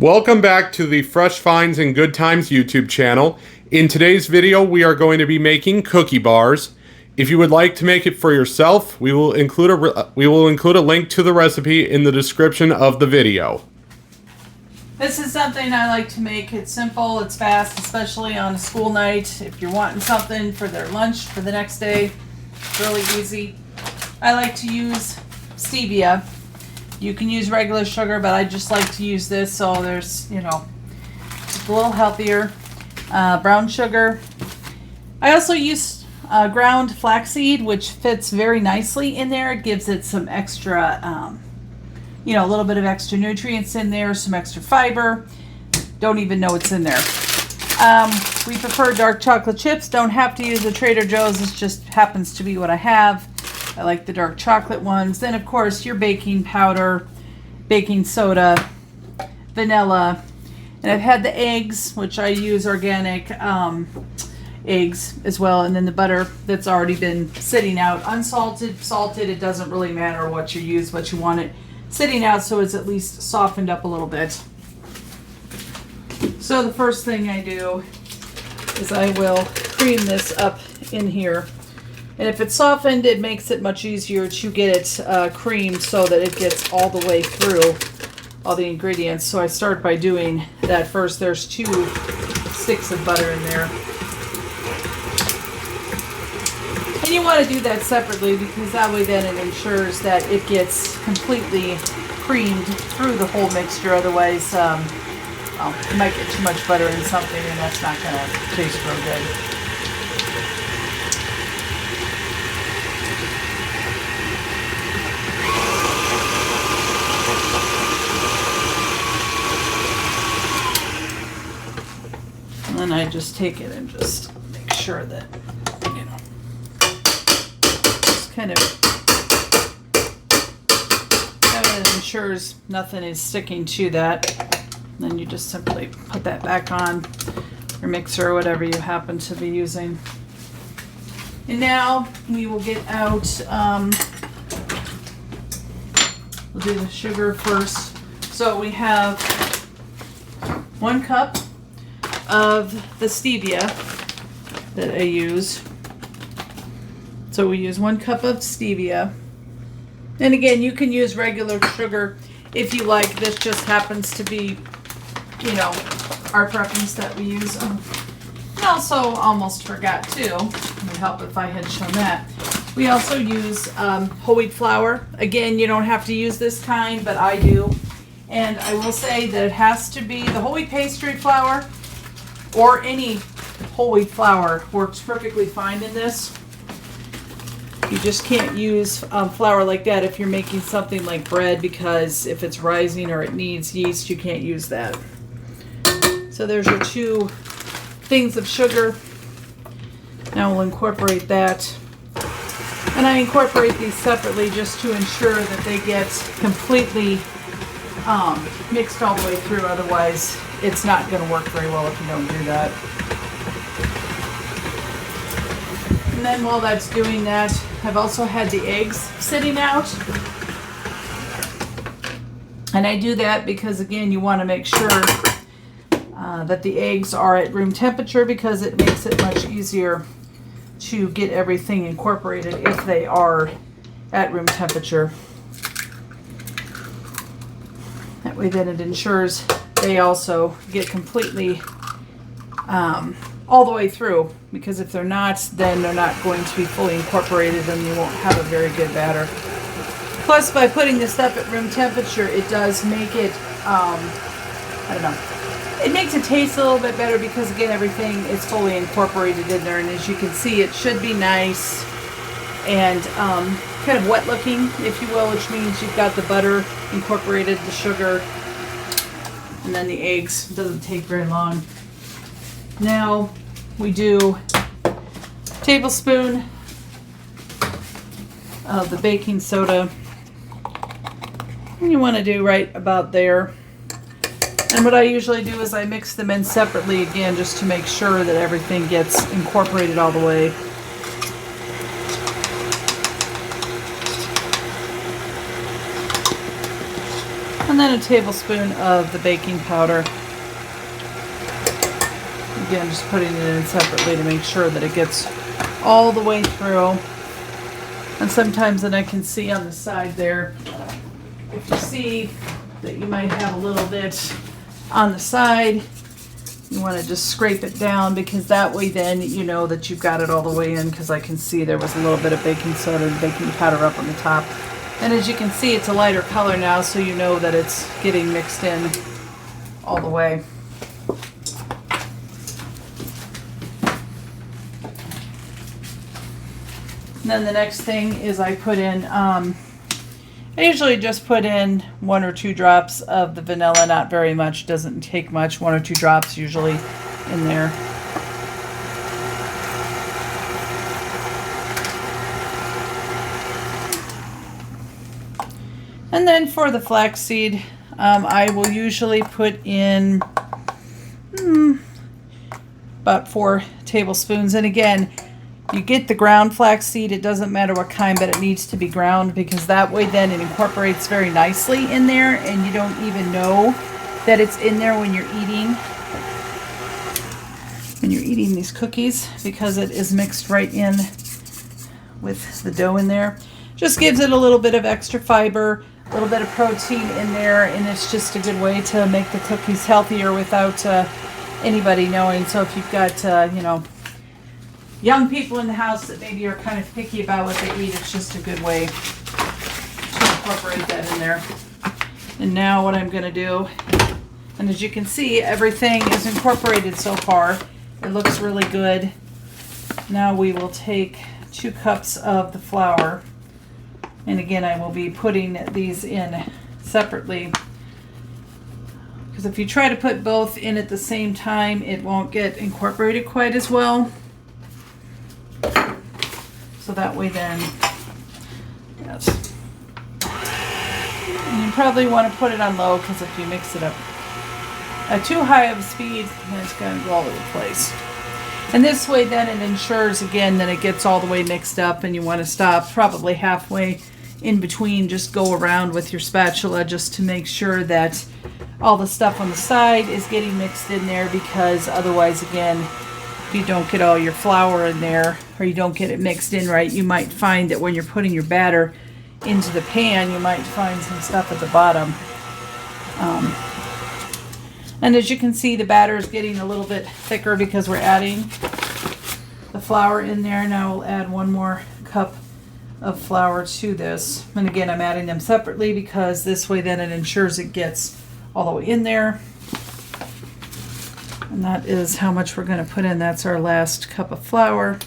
Welcome back to the Fresh Finds and Good Times YouTube channel. In today's video, we are going to be making cookie bars. If you would like to make it for yourself, we will include a link to the recipe in the description of the video. This is something I like to make. It's simple, it's fast, especially on a school night. If you're wanting something for their lunch for the next day, it's really easy. I like to use stevia. You can use regular sugar, but I just like to use this, so there's, it's a little healthier. Brown sugar. I also use ground flaxseed, which fits very nicely in there. It gives it some extra, a little bit of extra nutrients in there, some extra fiber. Don't even know it's in there. We prefer dark chocolate chips. Don't have to use the Trader Joe's. This just happens to be what I have. I like the dark chocolate ones. Then, of course, your baking powder, baking soda, vanilla. And I've had the eggs, which I use organic eggs as well. And then the butter that's already been sitting out, unsalted, salted. It doesn't really matter what you use, but you want it sitting out so it's at least softened up a little bit. So the first thing I do is I will cream this up in here. And if it's softened, it makes it much easier to get it creamed so that it gets all the way through all the ingredients. So I start by doing that first. There's 2 sticks of butter in there. And you want to do that separately because that way then it ensures that it gets completely creamed through the whole mixture. Otherwise, you might get too much butter in something and that's not going to taste real good. And then I just take it and just make sure that, just kind of, that ensures nothing is sticking to that. And then you just simply put that back on your mixer or whatever you happen to be using. And now we will get out, we'll do the sugar first. So we have 1 cup of the stevia that I use. So we use 1 cup of stevia. And again, you can use regular sugar if you like. This just happens to be, our preference that we use. I also almost forgot too. It would help if I had shown that. We also use whole wheat flour. Again, you don't have to use this kind, but I do. And I will say that it has to be the whole wheat pastry flour, or any whole wheat flour works perfectly fine in this. You just can't use flour like that if you're making something like bread, because if it's rising or it needs yeast, you can't use that. So there's your 2 things of sugar. Now we'll incorporate that. And I incorporate these separately just to ensure that they get completely mixed all the way through. Otherwise, it's not going to work very well if you don't do that. And then while that's doing that, I've also had the eggs sitting out. And I do that because, again, you want to make sure that the eggs are at room temperature, because it makes it much easier to get everything incorporated if they are at room temperature. That way then it ensures they also get completely all the way through, because if they're not, then they're not going to be fully incorporated and you won't have a very good batter. Plus, by putting this stuff at room temperature, it does make it, it makes it taste a little bit better, because again, everything is fully incorporated in there. And as you can see, it should be nice and kind of wet looking, if you will, which means you've got the butter incorporated, the sugar, and then the eggs. It doesn't take very long. Now we do a tablespoon of the baking soda. And you want to do right about there. And what I usually do is I mix them in separately again, just to make sure that everything gets incorporated all the way. And And then a tablespoon of the baking powder. Again, just putting it in separately to make sure that it gets all the way through. And sometimes then I can see on the side there, if you see that you might have a little bit on the side, you want to just scrape it down, because that way then you know that you've got it all the way in, because I can see there was a little bit of baking soda and baking powder up on the top. And as you can see, it's a lighter color now, so you know that it's getting mixed in all the way. And then the next thing is I put in, I usually just put in 1 or 2 drops of the vanilla, not very much, doesn't take much, 1 or 2 drops usually in there. And then for the flaxseed, I will usually put in about 4 tablespoons. And again, you get the ground flaxseed, it doesn't matter what kind, but it needs to be ground, because that way then it incorporates very nicely in there and you don't even know that it's in there when you're eating these cookies, because it is mixed right in with the dough in there. Just gives it a little bit of extra fiber, a little bit of protein in there, and it's just a good way to make the cookies healthier without anybody knowing. So if you've got you know, young people in the house that maybe are kind of picky about what they eat, it's just a good way to incorporate that in there. And now what I'm going to do, and as you can see, everything is incorporated so far. It looks really good. Now we will take 2 cups of the flour. And again, I will be putting these in separately, because if you try to put both in at the same time, it won't get incorporated quite as well. So that way then, yes. And you probably want to put it on low, because if you mix it up at too high of a speed, then it's going to go all over the place. And this way then it ensures again that it gets all the way mixed up, and you want to stop probably halfway in between. Just go around with your spatula just to make sure that all the stuff on the side is getting mixed in there, because otherwise again, if you don't get all your flour in there, or you don't get it mixed in right, you might find that when you're putting your batter into the pan, you might find some stuff at the bottom. And as you can see, the batter is getting a little bit thicker because we're adding the flour in there. Now we'll add 1 more cup of flour to this. And again, I'm adding them separately, because this way then it ensures it gets all the way in there. And that is how much we're going to put in. That's our last cup of flour.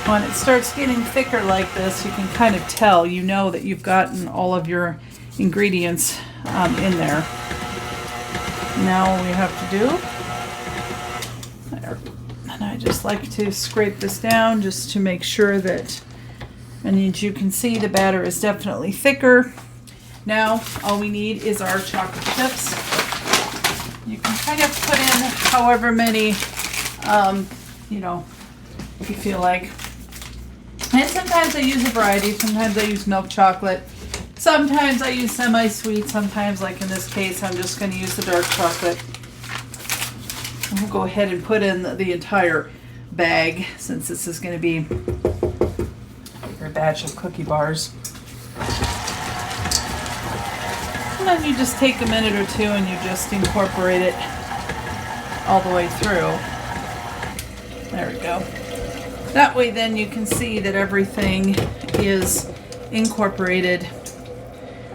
When it starts getting thicker like this, you can kind of tell, you know that you've gotten all of your ingredients in there. Now all we have to do, there. And I just like to scrape this down just to make sure that, and as you can see, the batter is definitely thicker. Now all we need is our chocolate chips. You can kind of put in however many, you know, if you feel like. And sometimes I use a variety. Sometimes I use milk chocolate. Sometimes I use semi-sweet. Sometimes, like in this case, I'm just going to use the dark chocolate. And we'll go ahead and put in the entire bag, since this is going to be a batch of cookie bars. And then you just take a minute or 2 and you just incorporate it all the way through. There we go. That way then you can see that everything is incorporated.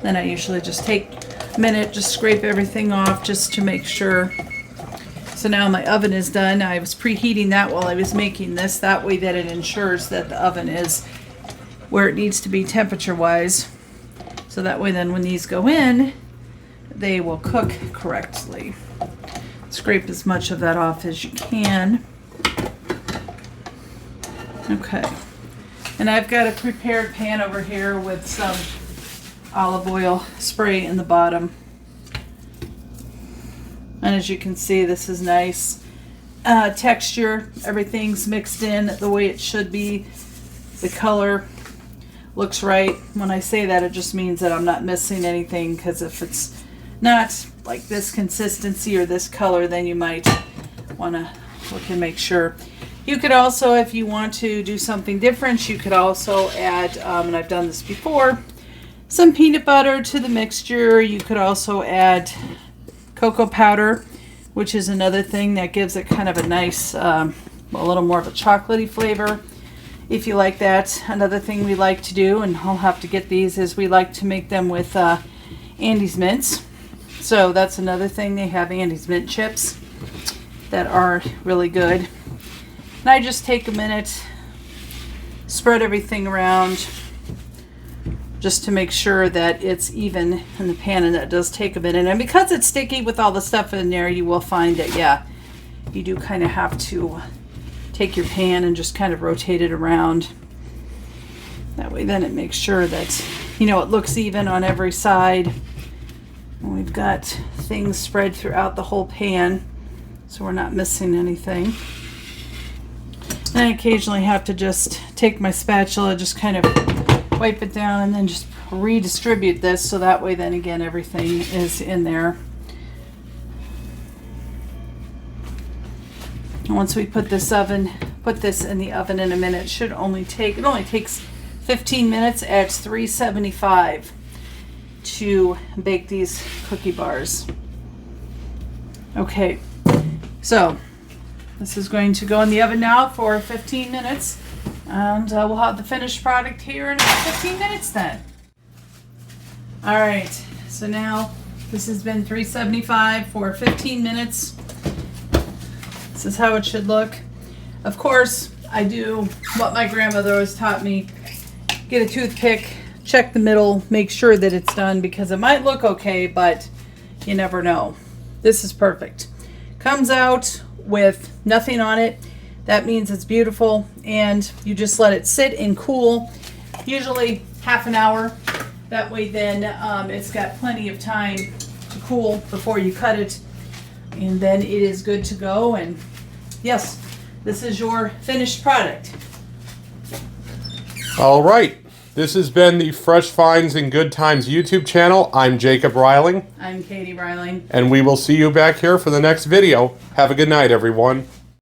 Then I usually just take a minute, just scrape everything off just to make sure. So now my oven is done. I was preheating that while I was making this. That way that it ensures that the oven is where it needs to be temperature-wise. So that way then when these go in, they will cook correctly. Scrape as much of that off as you can. Okay, and I've got a prepared pan over here with some olive oil spray in the bottom. And as you can see, this is nice texture. Everything's mixed in the way it should be. The color looks right. When I say that, it just means that I'm not missing anything, because if it's not like this consistency or this color, then you might want to look and make sure. You could also, if you want to do something different, you could also add, and I've done this before, some peanut butter to the mixture. You could also add cocoa powder, which is another thing that gives it kind of a nice, a little more of a chocolatey flavor, if you like that. Another thing we like to do, and I'll have to get these, is we like to make them with Andes mints. So that's another thing. They have Andes mint chips that are really good. And I just take a minute, spread everything around, just to make sure that it's even in the pan, and that does take a minute. And because it's sticky with all the stuff in there, you will find that, yeah, you do kind of have to take your pan and just kind of rotate it around. That way then it makes sure that, you know, it looks even on every side. And we've got things spread throughout the whole pan, so we're not missing anything. And I occasionally have to just take my spatula, just kind of wipe it down, and then just redistribute this, so that way then again everything is in there. And once we put this in the oven in a minute, it only takes 15 minutes at 375 to bake these cookie bars. Okay, so this is going to go in the oven now for 15 minutes, and we'll have the finished product here in about 15 minutes then. All right, so now this has been 375 for 15 minutes. This is how it should look. Of course, I do what my grandmother always taught me. Get a toothpick, check the middle, make sure that it's done, because it might look okay, but you never know. This is perfect. Comes out with nothing on it. That means it's beautiful, and you just let it sit and cool, usually half an hour. That way then it's got plenty of time to cool before you cut it, and then it is good to go. And yes, this is your finished product. All right. This has been the Fresh Finds and Good Times YouTube channel. I'm Jacob Reiling. I'm Katie Reiling. And we will see you back here for the next video. Have a good night, everyone.